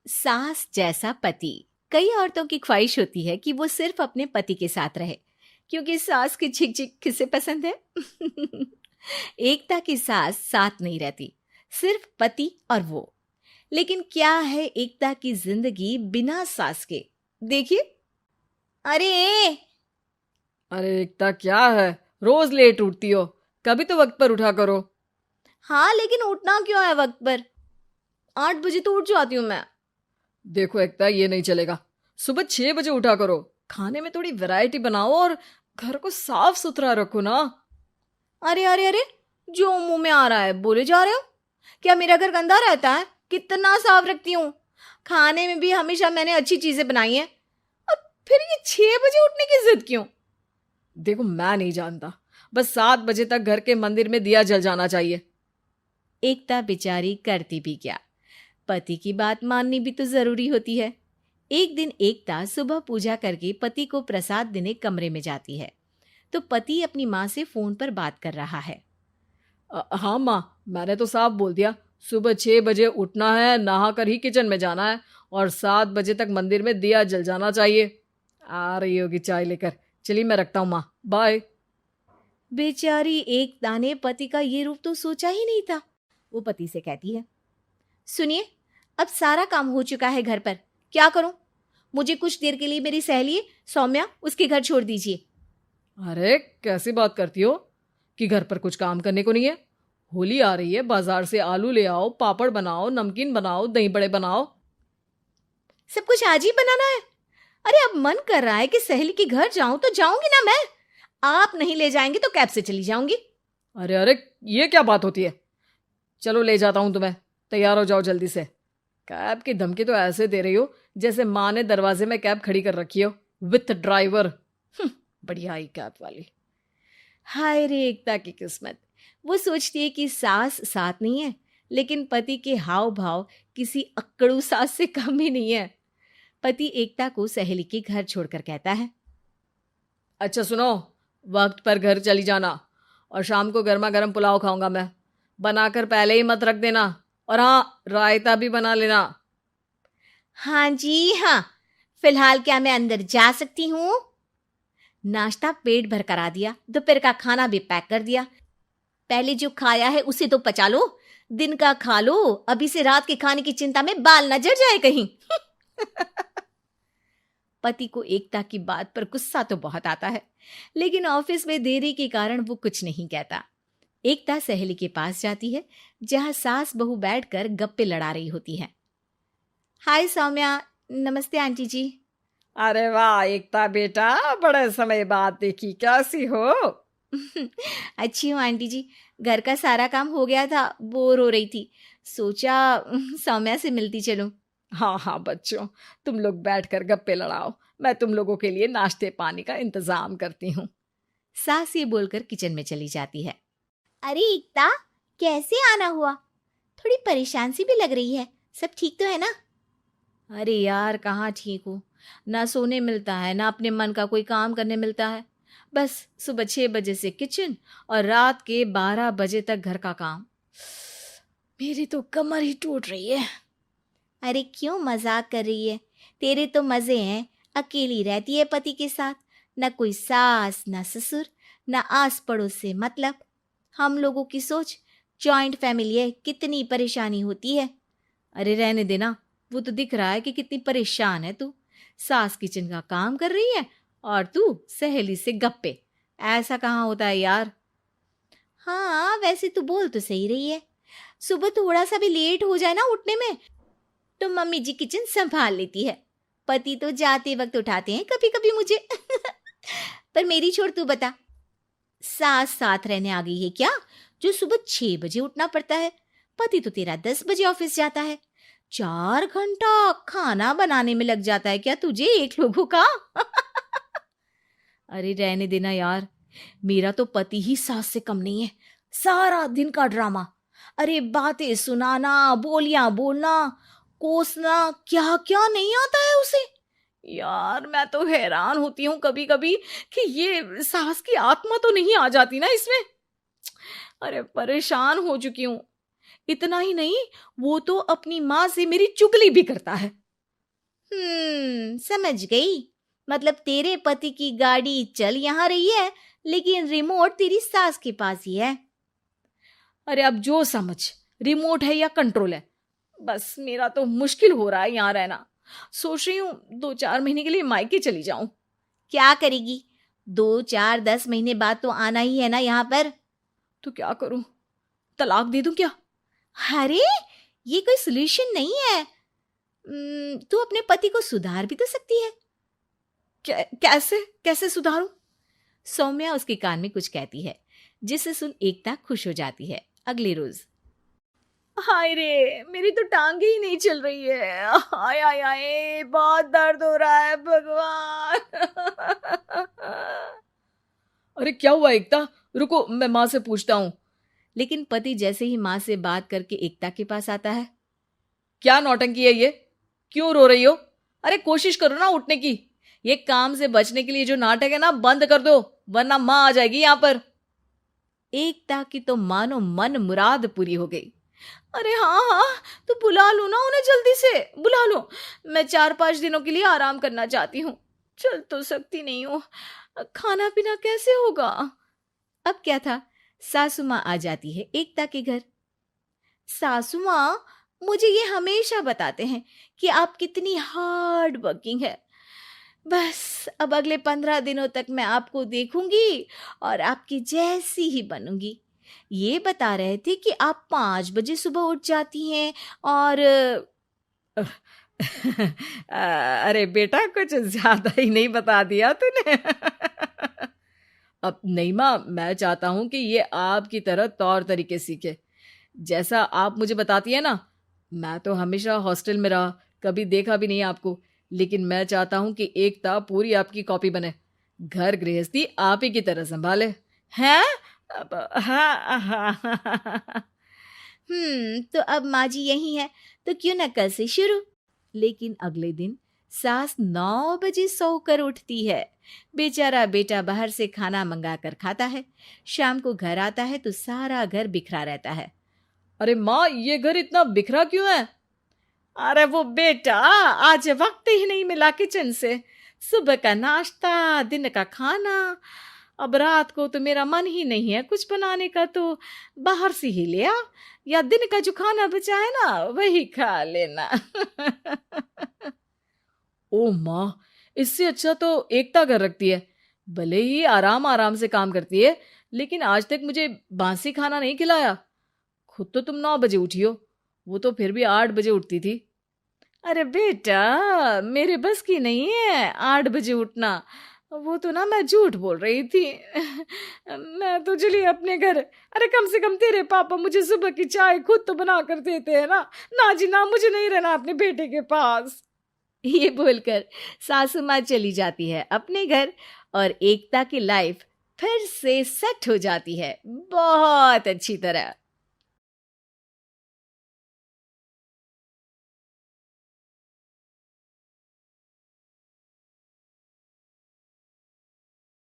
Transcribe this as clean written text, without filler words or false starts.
सास जैसा पति। कई औरतों की ख्वाहिश होती है कि वो सिर्फ अपने पति के साथ रहे, क्योंकि सास की झिक झिक किसे पसंद है। एकता की सास साथ नहीं रहती, सिर्फ पति और वो। लेकिन क्या है एकता की जिंदगी बिना सास के? देखिए। अरे, अरे एकता, क्या है? रोज लेट उठती हो। कभी तो वक्त पर उठा करो। हाँ लेकिन उठना क्यों है वक्त पर? 8 बजे तो उठ जाती हूँ मैं। देखो एकता, ये नहीं चलेगा। सुबह 6 बजे उठा करो। खाने में थोड़ी वैरायटी बनाओ और घर को साफ सुथरा रखो ना। अरे अरे अरे, जो मुंह में आ रहा है बोले जा रहे हो। क्या मेरा घर गंदा रहता है? कितना साफ रखती हूँ। खाने में भी हमेशा मैंने अच्छी चीजें बनाई हैं। और फिर ये 6 बजे उठने की जिद क्यों? देखो, मैं नहीं जानता। बस 7 बजे तक घर के मंदिर में दिया जल जाना चाहिए। एकता बेचारी करती भी क्या, पति की बात माननी भी तो जरूरी होती है। एक दिन एकता सुबह पूजा करके पति को प्रसाद देने कमरे में जाती है, तो पति अपनी माँ से फोन पर बात कर रहा है। हाँ माँ, मैंने तो साफ बोल दिया। सुबह 6 बजे उठना है, नहा कर ही किचन में जाना है और 7 बजे तक मंदिर में दिया जल जाना चाहिए। आ रही होगी चाय लेकर। चलिए मैं रखता हूँ माँ, बाय। बेचारी एकता ने पति का ये रूप तो सोचा ही नहीं था। वो पति से कहती है, सुनिए, अब सारा काम हो चुका है घर पर, क्या करूं? मुझे कुछ देर के लिए मेरी सहेली सौम्या उसके घर छोड़ दीजिए। अरे कैसी बात करती हो कि घर पर कुछ काम करने को नहीं है? होली आ रही है, बाजार से आलू ले आओ, पापड़ बनाओ, नमकीन बनाओ, दही बड़े बनाओ। सब कुछ आज ही बनाना है? अरे अब मन कर रहा है कि सहेली के घर जाऊं तो जाऊंगी ना मैं। आप नहीं ले जाएंगे तो कैब से चली जाऊंगी। अरे अरे, ये क्या बात होती है? चलो ले जाता हूँ तुम्हें। तैयार हो जाओ जल्दी से। कैब की धमकी तो ऐसे दे रही हो जैसे माँ ने दरवाजे में कैब खड़ी कर रखी हो, विथ ड्राइवर। बढ़िया आई कैब वाली। हाय रे एकता की किस्मत। वो सोचती है कि सास साथ नहीं है, लेकिन पति के हाव भाव किसी अक्कड़ू सास से कम ही नहीं है। पति एकता को सहेली के घर छोड़कर कहता है, अच्छा सुनो, वक्त पर घर चली जाना और शाम को गर्मा गर्म पुलाव खाऊंगा मैं। बनाकर पहले ही मत रख देना। और हाँ, रायता भी बना लेना। हाँ जी हाँ, फिलहाल क्या मैं अंदर जा सकती हूँ? नाश्ता पेट भर करा दिया, दोपहर का खाना भी पैक कर दिया। पहले जो खाया है उसे तो पचा लो, दिन का खा लो, अभी से रात के खाने की चिंता में बाल न जड़ जाए कहीं। पति को एकता की बात पर गुस्सा तो बहुत आता है, लेकिन ऑफिस में देरी के कारण वो कुछ नहीं कहता। एकता सहेली के पास जाती है, जहां सास बहू बैठकर गप्पे लड़ा रही होती है। हाय सौम्या। नमस्ते आंटी जी। अरे वाह एकता बेटा, बड़े समय बाद देखी, कैसी हो? अच्छी हूँ आंटी जी। घर का सारा काम हो गया था, बोर हो रही थी, सोचा सौम्या से मिलती चलूं। हाँ हाँ बच्चों, तुम लोग बैठकर गप्पे लड़ाओ। मैं तुम लोगों के लिए नाश्ते पानी का इंतजाम करती हूँ। सास ये बोलकर किचन में चली जाती है। अरे एकता, कैसे आना हुआ? थोड़ी परेशान सी भी लग रही है, सब ठीक तो है ना? अरे यार, कहाँ ठीक हूँ। ना सोने मिलता है, ना अपने मन का कोई काम करने मिलता है। बस सुबह 6 बजे से किचन और रात के 12 बजे तक घर का काम। मेरी तो कमर ही टूट रही है। अरे क्यों मजाक कर रही है? तेरे तो मजे हैं। अकेली रहती है पति के साथ, न कोई सास न ससुर, न आस पड़ोस से मतलब। हम लोगों की सोच, जॉइंट फैमिली है, कितनी परेशानी होती है। अरे रहने देना, वो तो दिख रहा है कि कितनी परेशान है तू। सास किचन का काम कर रही है और तू सहेली से गप्पे। ऐसा कहाँ होता है यार। हाँ वैसे तू बोल तो सही रही है। सुबह थोड़ा सा भी लेट हो जाए ना उठने में, तो मम्मी जी किचन संभाल लेती है। पति तो जाते वक्त उठाते हैं कभी कभी मुझे। पर मेरी छोड़, तू बता, सास साथ रहने आ गई है क्या, जो सुबह 6 बजे उठना पड़ता है? पति तो तेरा 10 बजे ऑफिस जाता है। 4 घंटा खाना बनाने में लग जाता है क्या तुझे, एक लोगों का? अरे रहने देना यार, मेरा तो पति ही सास से कम नहीं है। सारा दिन का ड्रामा। अरे बातें सुनाना, बोलियां बोलना, कोसना, क्या क्या नहीं आता है उसे। यार मैं तो हैरान होती हूँ कभी कभी कि ये सास की आत्मा तो नहीं आ जाती ना इसमें। अरे परेशान हो चुकी हूँ। इतना ही नहीं, वो तो अपनी माँ से मेरी चुगली भी करता है। समझ गई। मतलब तेरे पति की गाड़ी चल यहाँ रही है, लेकिन रिमोट तेरी सास के पास ही है। अरे अब जो समझ, रिमोट है या कंट्रोल है, बस मेरा तो मुश्किल हो रहा है यहाँ रहना। सोच रही हूँ 2-4 महीने के लिए मायके चली जाऊं। क्या करेगी? 2-4-10 महीने बाद तो आना ही है ना यहाँ पर। तो क्या करूं, तलाक दे दूं क्या? अरे ये कोई सोल्यूशन नहीं है। तू अपने पति को सुधार भी तो सकती है। कैसे कैसे सुधारूं? सौम्या उसके कान में कुछ कहती है, जिसे सुन एकता खुश हो जाती है। अगले रोज, हाय रे, मेरी तो टांगे ही नहीं चल रही है। हाय हाय हाय, बहुत दर्द हो रहा है भगवान। अरे क्या हुआ एकता? रुको, मैं माँ से पूछता हूँ। लेकिन पति जैसे ही माँ से बात करके एकता के पास आता है। क्या नौटंकी है ये? क्यों रो रही हो? अरे कोशिश करो ना उठने की। ये काम से बचने के लिए जो नाटक है ना, बंद कर दो, वरना माँ आ जाएगी यहाँ पर। एकता की तो मानो मन मुराद पूरी हो गई। अरे हाँ हाँ, तो बुला लो ना उन्हें, जल्दी से बुला लो। मैं 4-5 दिनों के लिए आराम करना चाहती हूँ। चल तो सकती नहीं हूँ, खाना पीना कैसे होगा? अब क्या था, सासू माँ आ जाती है एकता के घर। सासू माँ, मुझे ये हमेशा बताते हैं कि आप कितनी हार्ड वर्किंग है। बस अब अगले 15 दिनों तक मैं आपको देखूंगी और आपकी जैसी ही बनूंगी। ये बता रहे थे कि आप 5 बजे सुबह उठ जाती हैं और अरे बेटा, कुछ ज्यादा ही नहीं बता दिया तूने। अब नहीं माँ, मैं चाहता हूं कि ये आपकी तरह तौर तरीके सीखे, जैसा आप मुझे बताती है ना। मैं तो हमेशा हॉस्टल में रहा, कभी देखा भी नहीं आपको, लेकिन मैं चाहता हूं कि एकता पूरी आपकी कॉपी बने, घर गृहस्थी आप ही की तरह संभाले। हैं? हाँ हाँ। तो अब माँ जी यही है, तो क्यों ना कल से शुरू। लेकिन अगले दिन सास 9 बजे सोकर उठती है। बेचारा बेटा बाहर से खाना मंगा कर खाता है। शाम को घर आता है तो सारा घर बिखरा रहता है। अरे माँ, ये घर इतना बिखरा क्यों है? अरे वो बेटा, आज वक्त ही नहीं मिला किचन से। सुबह का नाश्ता, दिन का खाना, अब रात को तो मेरा मन ही नहीं है कुछ बनाने का, तो बाहर से ही ले आ, या दिन का जो खाना बचा है ना वही खा लेना। ओ माँ, इससे अच्छा तो एकता कर रखती है। भले ही आराम आराम से काम करती है, लेकिन आज तक मुझे बासी खाना नहीं खिलाया। खुद तो तुम 9 बजे उठी हो, वो तो फिर भी 8 बजे उठती थी। अरे बेटा, मेरे बस की नहीं है 8 बजे उठना। वो तो ना मैं झूठ बोल रही थी। मैं तो चली अपने घर। अरे कम से कम तेरे पापा मुझे सुबह की चाय खुद तो बना कर देते हैं ना। ना जी ना, मुझे नहीं रहना अपने बेटे के पास। ये बोलकर सासू माँ चली जाती है अपने घर और एकता की लाइफ फिर से सेट हो जाती है बहुत अच्छी तरह।